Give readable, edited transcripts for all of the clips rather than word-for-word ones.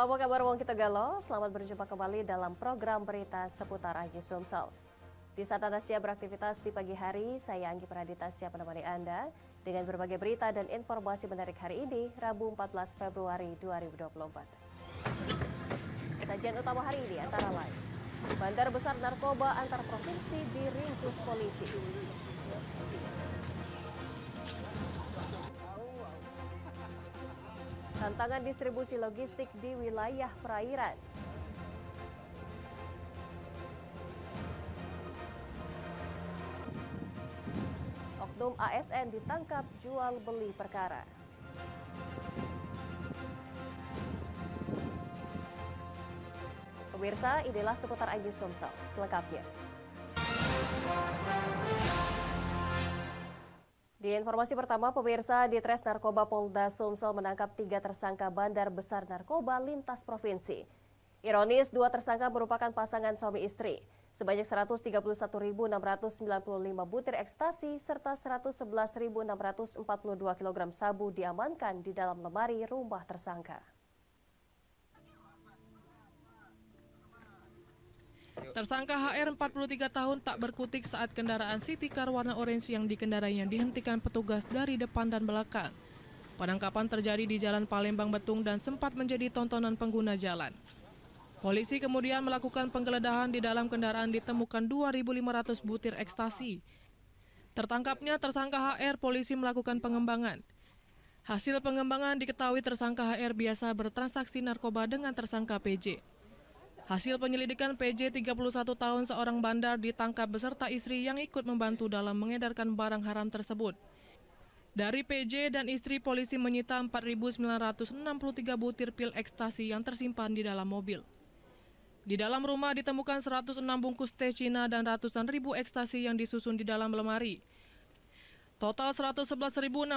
Apa kabar Wong Kita Galo? Selamat berjumpa kembali dalam program berita seputar Aji Sumsel. Di saat Anda siap beraktivitas di pagi hari, saya Anggi Pradita siap menemani Anda dengan berbagai berita dan informasi menarik hari ini, Rabu 14 Februari 2024. Sajian utama hari ini antara lain, bandar besar narkoba antar provinsi diringkus polisi. Tantangan distribusi logistik di wilayah perairan. Oknum ASN ditangkap jual beli perkara. Pemirsa, inilah seputar Aji Sumsel selengkapnya. Di informasi pertama, pemirsa, di Tres Narkoba Polda Sumsel menangkap 3 tersangka bandar besar narkoba lintas provinsi. Ironis, 2 tersangka merupakan pasangan suami istri. Sebanyak 131.695 butir ekstasi serta 111.642 kg sabu diamankan di dalam lemari rumah tersangka. Tersangka HR 43 tahun tak berkutik saat kendaraan City Car warna orange yang dikendarainya dihentikan petugas dari depan dan belakang. Penangkapan terjadi di Jalan Palembang Betung dan sempat menjadi tontonan pengguna jalan. Polisi kemudian melakukan penggeledahan di dalam kendaraan ditemukan 2.500 butir ekstasi. Tertangkapnya tersangka HR, polisi melakukan pengembangan. Hasil pengembangan diketahui tersangka HR biasa bertransaksi narkoba dengan tersangka PJ. Hasil penyelidikan PJ 31 tahun seorang bandar ditangkap beserta istri yang ikut membantu dalam mengedarkan barang haram tersebut. Dari PJ dan istri, polisi menyita 4.963 butir pil ekstasi yang tersimpan di dalam mobil. Di dalam rumah ditemukan 106 bungkus teh Cina dan ratusan ribu ekstasi yang disusun di dalam lemari. Total 111.643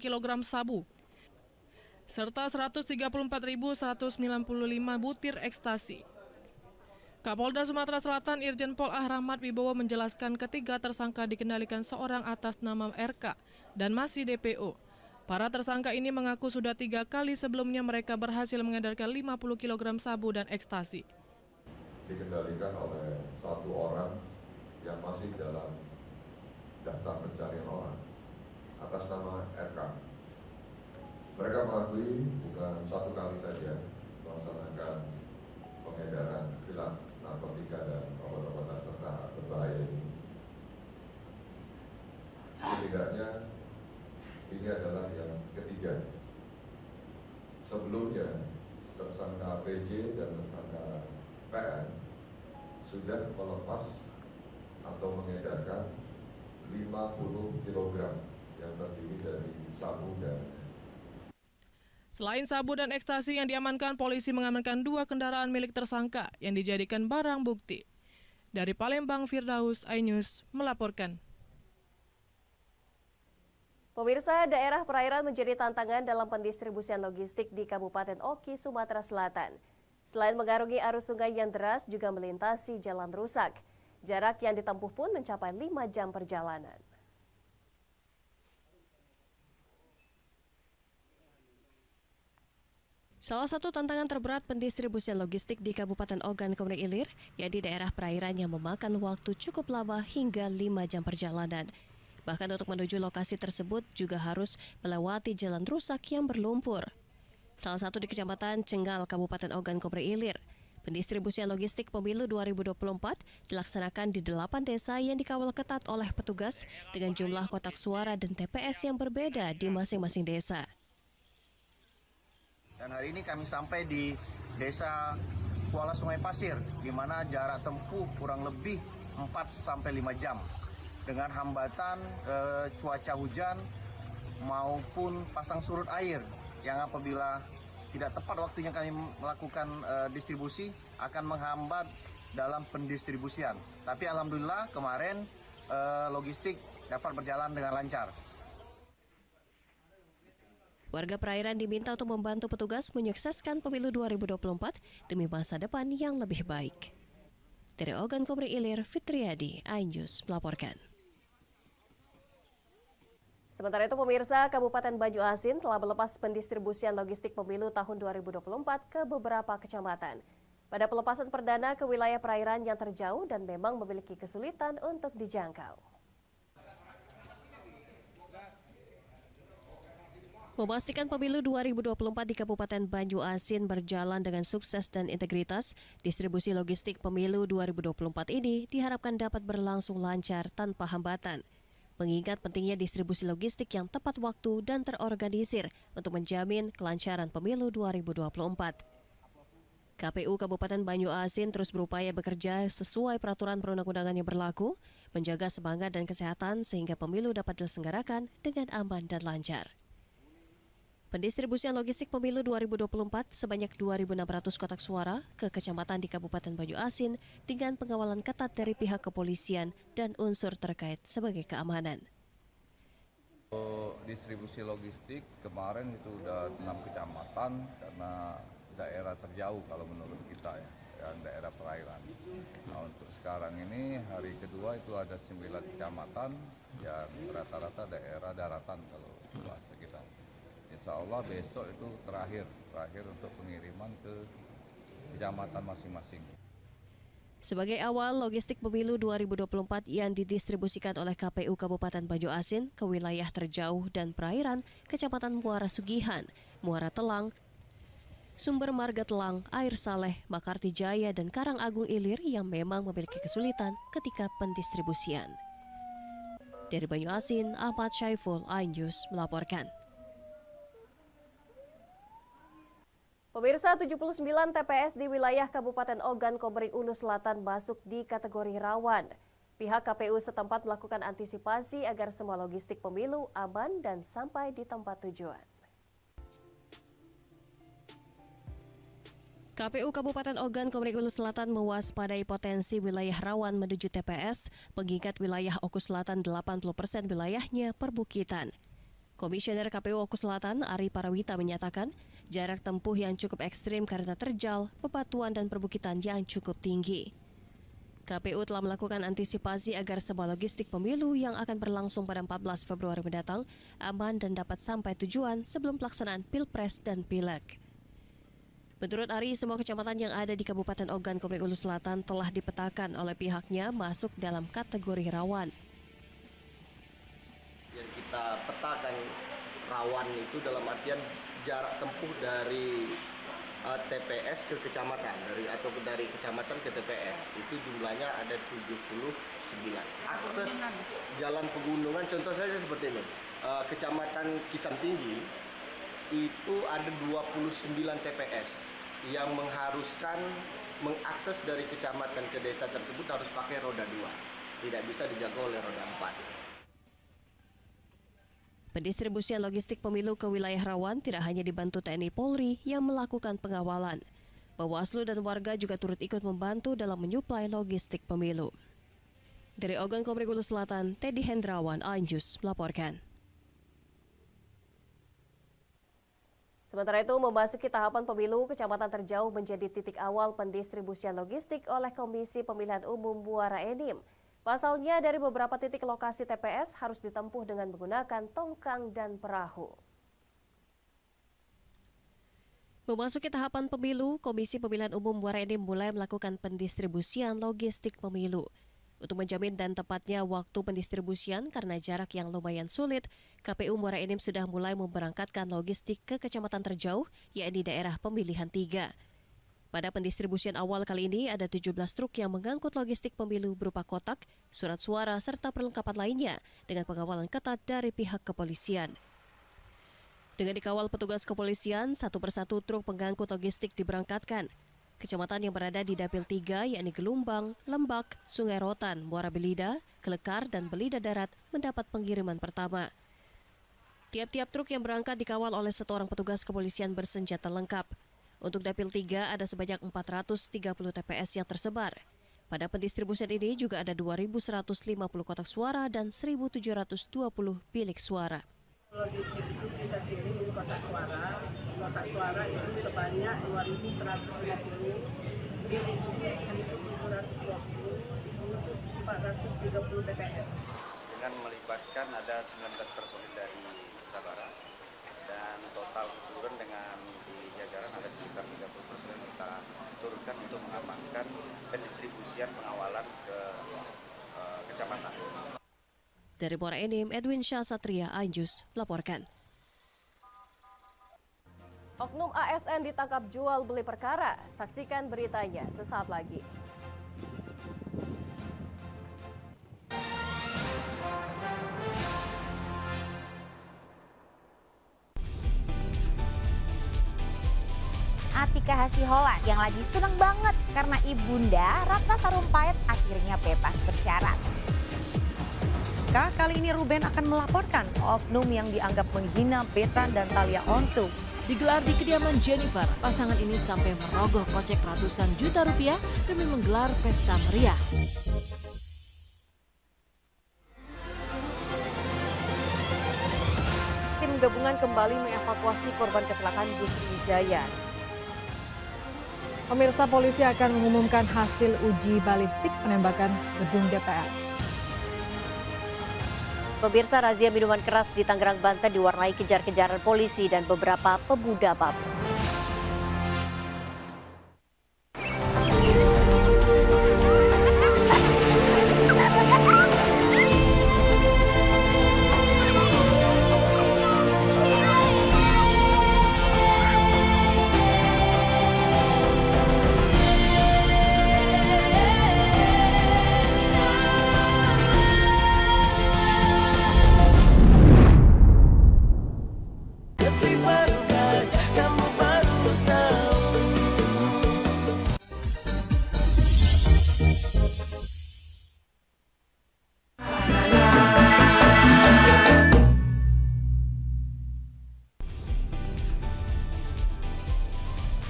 kg sabu, serta 134.195 butir ekstasi. Kapolda Sumatera Selatan Irjen Pol Rahmat Wibowo menjelaskan ketiga tersangka dikendalikan seorang atas nama RK dan masih DPO. Para tersangka ini mengaku sudah 3 kali sebelumnya mereka berhasil mengedarkan 50 kg sabu dan ekstasi. Dikendalikan oleh satu orang yang masih dalam daftar pencarian orang atas nama RK. Mereka mengakui bukan satu kali saja melaksanakan pengedaran pil narkotika dan obat-obatan berbahaya ini. Setidaknya ini adalah yang ketiga. Sebelumnya tersangka PJ dan tersangka PN sudah melepas atau mengedarkan 50 kg yang terdiri dari sabu dan. Selain sabu dan ekstasi yang diamankan, polisi mengamankan 2 kendaraan milik tersangka yang dijadikan barang bukti. Dari Palembang, Firdaus, iNews melaporkan. Pemirsa, daerah perairan menjadi tantangan dalam pendistribusian logistik di Kabupaten Oki, Sumatera Selatan. Selain mengarungi arus sungai yang deras, juga melintasi jalan rusak. Jarak yang ditempuh pun mencapai 5 jam perjalanan. Salah satu tantangan terberat pendistribusian logistik di Kabupaten Ogan Komering Ilir, yaitu daerah perairan yang memakan waktu cukup lama hingga 5 jam perjalanan. Bahkan untuk menuju lokasi tersebut juga harus melewati jalan rusak yang berlumpur. Salah satu di Kecamatan Cenggal, Kabupaten Ogan Komering Ilir. Pendistribusian logistik pemilu 2024 dilaksanakan di 8 desa yang dikawal ketat oleh petugas dengan jumlah kotak suara dan TPS yang berbeda di masing-masing desa. Dan hari ini kami sampai di Desa Kuala Sungai Pasir, di mana jarak tempuh kurang lebih 4-5 jam. Dengan hambatan cuaca hujan maupun pasang surut air yang apabila tidak tepat waktunya kami melakukan distribusi akan menghambat dalam pendistribusian. Tapi alhamdulillah kemarin logistik dapat berjalan dengan lancar. Warga perairan diminta untuk membantu petugas menyukseskan pemilu 2024 demi masa depan yang lebih baik. Dari Ogan Komering Ilir, Fitriadi, iNews melaporkan. Sementara itu pemirsa, Kabupaten Banyu-Asin telah melepas pendistribusian logistik pemilu tahun 2024 ke beberapa kecamatan. Pada pelepasan perdana ke wilayah perairan yang terjauh dan memang memiliki kesulitan untuk dijangkau. Memastikan pemilu 2024 di Kabupaten Banyu-Asin berjalan dengan sukses dan integritas, distribusi logistik pemilu 2024 ini diharapkan dapat berlangsung lancar tanpa hambatan. Mengingat pentingnya distribusi logistik yang tepat waktu dan terorganisir untuk menjamin kelancaran pemilu 2024. KPU Kabupaten Banyu-Asin terus berupaya bekerja sesuai peraturan perundang-undangan yang berlaku, menjaga semangat dan kesehatan sehingga pemilu dapat diselenggarakan dengan aman dan lancar. Pendistribusian logistik pemilu 2024 sebanyak 2.600 kotak suara ke kecamatan di Kabupaten Banyu-Asin dengan pengawalan ketat dari pihak kepolisian dan unsur terkait sebagai keamanan. Distribusi logistik kemarin itu udah 6 kecamatan karena daerah terjauh kalau menurut kita ya, daerah perairan. Nah, untuk sekarang ini hari kedua itu ada 9 kecamatan yang rata-rata daerah daratan kalau bahasa kita. Insya Allah besok itu terakhir untuk pengiriman ke kecamatan masing-masing. Sebagai awal, logistik pemilu 2024 yang didistribusikan oleh KPU Kabupaten Banyu-Asin ke wilayah terjauh dan perairan, Kecamatan Muara Sugihan, Muara Telang, Sumber Marga Telang, Air Saleh, Makarti Jaya, dan Karang Agung Ilir yang memang memiliki kesulitan ketika pendistribusian. Dari Banyu-Asin, Ahmad Syaiful, iNews melaporkan. Pemirsa, 79 TPS di wilayah Kabupaten Ogan Komering Ulu Selatan masuk di kategori rawan. Pihak KPU setempat melakukan antisipasi agar semua logistik pemilu aman dan sampai di tempat tujuan. KPU Kabupaten Ogan Komering Ulu Selatan mewaspadai potensi wilayah rawan menuju TPS, mengingat wilayah Oku Selatan 80% wilayahnya perbukitan. Komisioner KPU Oku Selatan, Ari Parawita menyatakan, jarak tempuh yang cukup ekstrim karena terjal, bebatuan dan perbukitan yang cukup tinggi. KPU telah melakukan antisipasi agar semua logistik pemilu yang akan berlangsung pada 14 Februari mendatang aman dan dapat sampai tujuan sebelum pelaksanaan Pilpres dan Pileg. Menurut Ari, semua kecamatan yang ada di Kabupaten Ogan Komering Ulu Selatan telah dipetakan oleh pihaknya masuk dalam kategori rawan. Yang kita petakan rawan itu dalam artian jarak tempuh dari TPS ke kecamatan, dari kecamatan ke TPS itu jumlahnya ada 79. Akses jalan pegunungan contoh saja seperti ini, Kecamatan Kisam Tinggi itu ada 29 TPS yang mengharuskan mengakses dari kecamatan ke desa tersebut harus pakai roda 2, tidak bisa dijangkau oleh roda 4. Pendistribusian logistik pemilu ke wilayah rawan tidak hanya dibantu TNI Polri yang melakukan pengawalan. Bawaslu dan warga juga turut ikut membantu dalam menyuplai logistik pemilu. Dari Ogan Komering Ulu Selatan, Teddy Hendrawan, iNews melaporkan. Sementara itu, memasuki tahapan pemilu, kecamatan terjauh menjadi titik awal pendistribusian logistik oleh Komisi Pemilihan Umum Muara Enim. Pasalnya, dari beberapa titik lokasi TPS harus ditempuh dengan menggunakan tongkang dan perahu. Memasuki tahapan pemilu, Komisi Pemilihan Umum Muara Enim mulai melakukan pendistribusian logistik pemilu. Untuk menjamin dan tepatnya waktu pendistribusian karena jarak yang lumayan sulit, KPU Muara Enim sudah mulai memberangkatkan logistik ke kecamatan terjauh, yakni daerah pemilihan 3. Pada pendistribusian awal kali ini ada 17 truk yang mengangkut logistik pemilu berupa kotak, surat suara, serta perlengkapan lainnya dengan pengawalan ketat dari pihak kepolisian. Dengan dikawal petugas kepolisian, satu persatu truk pengangkut logistik diberangkatkan. Kecamatan yang berada di Dapil 3 yakni Gelumbang, Lembak, Sungai Rotan, Muara Belida, Kelekar, dan Belida Darat mendapat pengiriman pertama. Tiap-tiap truk yang berangkat dikawal oleh satu orang petugas kepolisian bersenjata lengkap. Untuk Dapil 3 ada sebanyak 430 TPS yang tersebar. Pada pendistribusian ini juga ada 2.150 kotak suara dan 1.720 bilik suara. Logistik itu kita pilih di kotak suara. Kotak suara itu sebanyak 2.150, bilik itu 1.720, itu 430 TPS. akan melibatkan ada 19 personil dari Sabara dan total keseluruhan dengan di jajaran ada sekitar 30 personil kita turunkan untuk mengamankan pendistribusian pengawalan ke kecamatan. Dari Muara Enim, Edwin Syah Satria, Anjus, melaporkan. Oknum ASN ditangkap jual beli perkara. Saksikan beritanya sesaat lagi. Atika Hasiholan yang lagi seneng banget karena ibunda Ratna Sarumpait akhirnya bebas bersyarat. Kali ini Ruben akan melaporkan oknum yang dianggap menghina Betran dan Thalia Onsu. Digelar di kediaman Jennifer, pasangan ini sampai merogoh kocek ratusan juta rupiah demi menggelar pesta meriah. Tim gabungan kembali mengevakuasi korban kecelakaan bus Sriwijaya. Pemirsa, polisi akan mengumumkan hasil uji balistik penembakan gedung DPR. Pemirsa, razia minuman keras di Tangerang, Banten diwarnai kejar-kejaran polisi dan beberapa pemuda mabuk.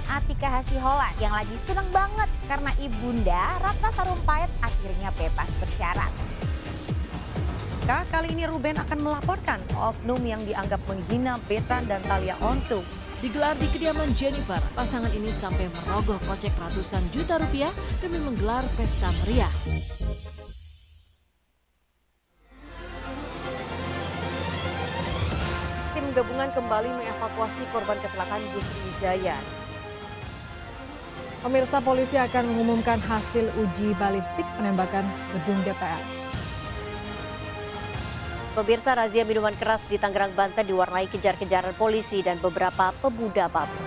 Atika Hasiholan yang lagi seneng banget karena ibunda Ratna Sarumpait akhirnya bebas bersyarat. Kali ini Ruben akan melaporkan oknum yang dianggap menghina Betran dan Thalia Onsu. Digelar di kediaman Jennifer, pasangan ini sampai merogoh kocek ratusan juta rupiah demi menggelar pesta meriah. Tim gabungan kembali mengevakuasi korban kecelakaan bus Sriwijaya. Pemirsa, polisi akan mengumumkan hasil uji balistik penembakan gedung DPR. Pemirsa, razia minuman keras di Tangerang, Banten diwarnai kejar-kejaran polisi dan beberapa pemuda mabuk.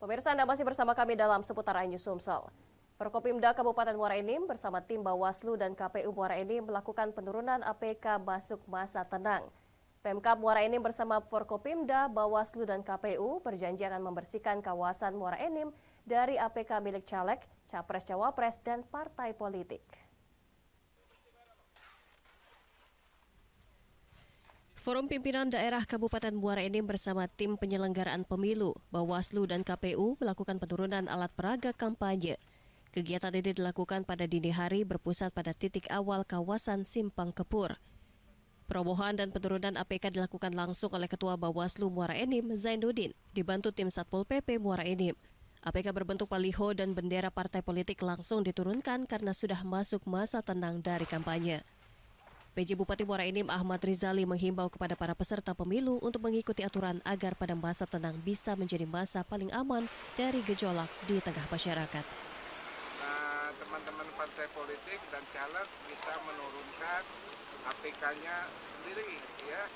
Pemirsa, Anda masih bersama kami dalam seputar iNews Sumsel. Forkopimda Kabupaten Muara Enim bersama tim Bawaslu dan KPU Muara Enim melakukan penurunan APK masuk masa tenang. Pemkab Muara Enim bersama Forkopimda, Bawaslu dan KPU berjanji akan membersihkan kawasan Muara Enim dari APK milik caleg, capres-cawapres, dan partai politik. Forum Pimpinan Daerah Kabupaten Muara Enim bersama tim penyelenggaraan pemilu, Bawaslu dan KPU melakukan penurunan alat peraga kampanye. Kegiatan ini dilakukan pada dini hari berpusat pada titik awal kawasan Simpang Kepur. Perobohan dan penurunan APK dilakukan langsung oleh Ketua Bawaslu Muara Enim, Zainuddin, dibantu tim Satpol PP Muara Enim. APK berbentuk baliho dan bendera partai politik langsung diturunkan karena sudah masuk masa tenang dari kampanye. PJ Bupati Muara Enim Ahmad Rizali menghimbau kepada para peserta pemilu untuk mengikuti aturan agar pada masa tenang bisa menjadi masa paling aman dari gejolak di tengah masyarakat. Teman-teman partai politik dan caleg bisa menurunkan APK-nya sendiri, ya.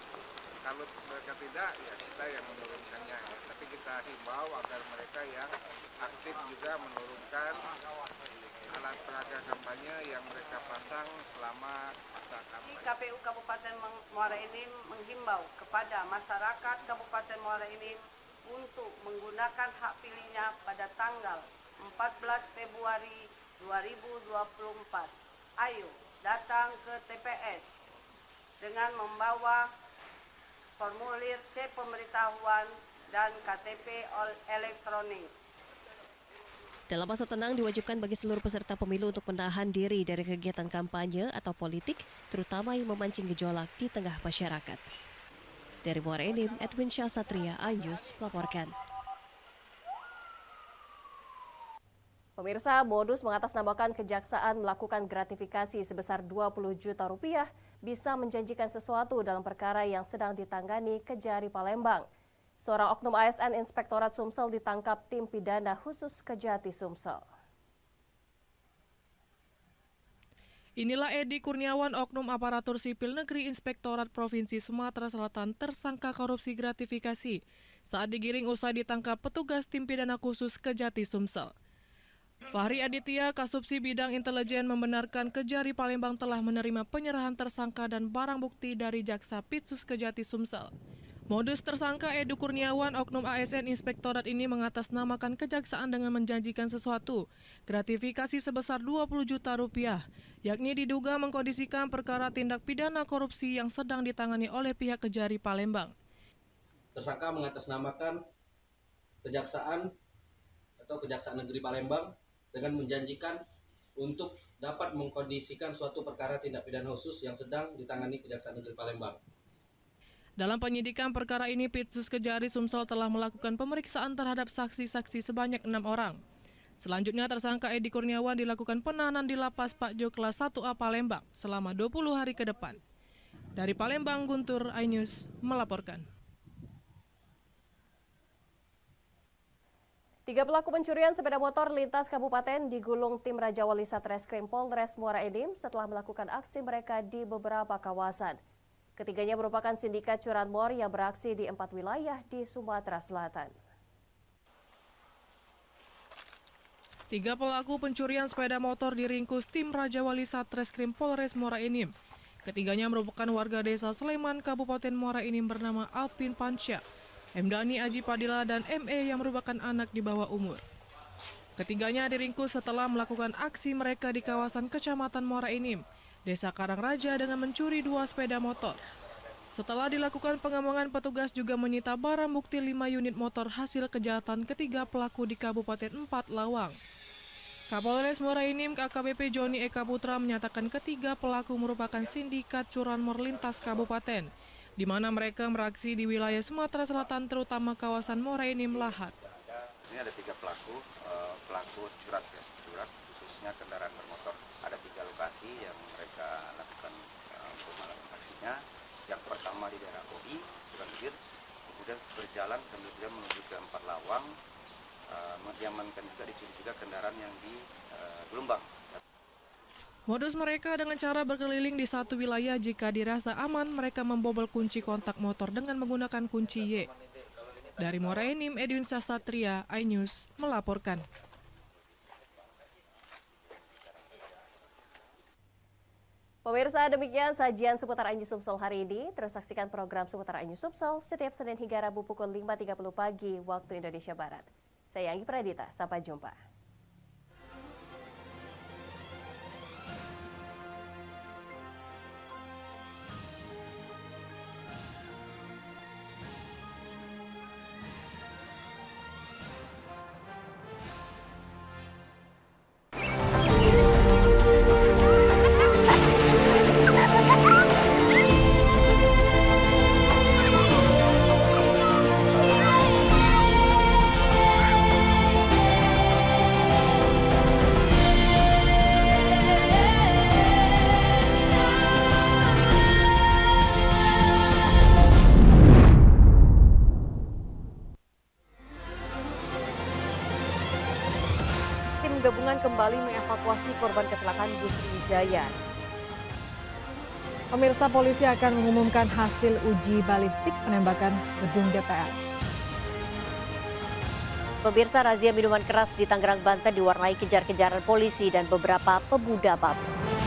Kalau mereka tidak, ya kita yang menurunkannya. Ya. Tapi kita himbau agar mereka yang aktif juga menurunkan alat peraga kampanye yang mereka pasang selama masa kampanye. KPU Kabupaten Muara Enim menghimbau kepada masyarakat Kabupaten Muara Enim untuk menggunakan hak pilihnya pada tanggal 14 Februari 2024. Ayo datang ke TPS dengan membawa formulir C pemberitahuan dan KTP elektronik. Dalam masa tenang diwajibkan bagi seluruh peserta pemilu untuk menahan diri dari kegiatan kampanye atau politik, terutama yang memancing gejolak di tengah masyarakat. Dari Muara Enim, Edwin Syah Satria, iNews melaporkan. Pemirsa, modus mengatasnamakan kejaksaan melakukan gratifikasi sebesar 20 juta rupiah bisa menjanjikan sesuatu dalam perkara yang sedang ditangani Kejari Palembang. Seorang oknum ASN Inspektorat Sumsel ditangkap tim pidana khusus Kejati Sumsel. Inilah Edi Kurniawan, oknum aparatur sipil negeri Inspektorat Provinsi Sumatera Selatan tersangka korupsi gratifikasi saat digiring usai ditangkap petugas tim pidana khusus Kejati Sumsel. Fahri Aditya, Kasubsi Bidang Intelijen membenarkan Kejari Palembang telah menerima penyerahan tersangka dan barang bukti dari Jaksa Pitsus Kejati Sumsel. Modus tersangka Edu Kurniawan, oknum ASN Inspektorat ini mengatasnamakan kejaksaan dengan menjanjikan sesuatu, gratifikasi sebesar 20 juta rupiah, yakni diduga mengkondisikan perkara tindak pidana korupsi yang sedang ditangani oleh pihak Kejari Palembang. Tersangka mengatasnamakan kejaksaan atau Kejaksaan Negeri Palembang dengan menjanjikan untuk dapat mengkondisikan suatu perkara tindak pidana khusus yang sedang ditangani Kejaksaan Negeri Palembang. Dalam penyidikan perkara ini, Pitsus Kejari Sumsel telah melakukan pemeriksaan terhadap saksi-saksi sebanyak 6 orang. Selanjutnya, tersangka Edi Kurniawan dilakukan penahanan di Lapas Pak Jo kelas 1A Palembang selama 20 hari ke depan. Dari Palembang, Guntur, iNews melaporkan. 3 pelaku pencurian sepeda motor lintas kabupaten digulung tim Raja Wali Satreskrim Polres Muara Enim setelah melakukan aksi mereka di beberapa kawasan. Ketiganya merupakan sindikat curanmor yang beraksi di 4 wilayah di Sumatera Selatan. 3 pelaku pencurian sepeda motor diringkus tim Raja Wali Satreskrim Polres Muara Enim. Ketiganya merupakan warga desa Sleman, Kabupaten Muara Enim bernama Alpin Pansya, Mdani Aji Padilla, dan ME yang merupakan anak di bawah umur. Ketiganya diringkus setelah melakukan aksi mereka di kawasan Kecamatan Muara Enim, Desa Karangraja dengan mencuri 2 sepeda motor. Setelah dilakukan pengembangan, petugas juga menyita barang bukti 5 unit motor hasil kejahatan ketiga pelaku di Kabupaten 4 Lawang. Kapolres Muara Enim AKBP Joni Eka Putra menyatakan ketiga pelaku merupakan sindikat curanmor lintas kabupaten, di mana mereka beraksi di wilayah Sumatera Selatan terutama kawasan Muara Enim Lahat. Ini ada 3 pelaku curat khususnya kendaraan bermotor. Ada 3 lokasi yang mereka lakukan untuk melakukan aksinya. Yang pertama di daerah Kodi, Cianjur, kemudian berjalan sambil dia menuju ke 4 Lawang, diamankan juga di sini juga kendaraan yang di Gelombang. Modus mereka dengan cara berkeliling di satu wilayah, jika dirasa aman mereka membobol kunci kontak motor dengan menggunakan kunci Y. Dari Muara Enim, Edwin Syah Satria, iNews melaporkan. Pemirsa, demikian sajian seputar iNews Sumsel hari ini. Terus saksikan program seputar iNews Sumsel setiap Senin hingga Rabu pukul 5.30 pagi waktu Indonesia Barat. Saya Anggi Pradita, sampai jumpa. Gabungan kembali mengevakuasi korban kecelakaan bus Sriwijaya. Pemirsa, polisi akan mengumumkan hasil uji balistik penembakan gedung DPR. Pemirsa, razia minuman keras di Tangerang, Banten diwarnai kejar-kejaran polisi dan beberapa pemuda mabuk.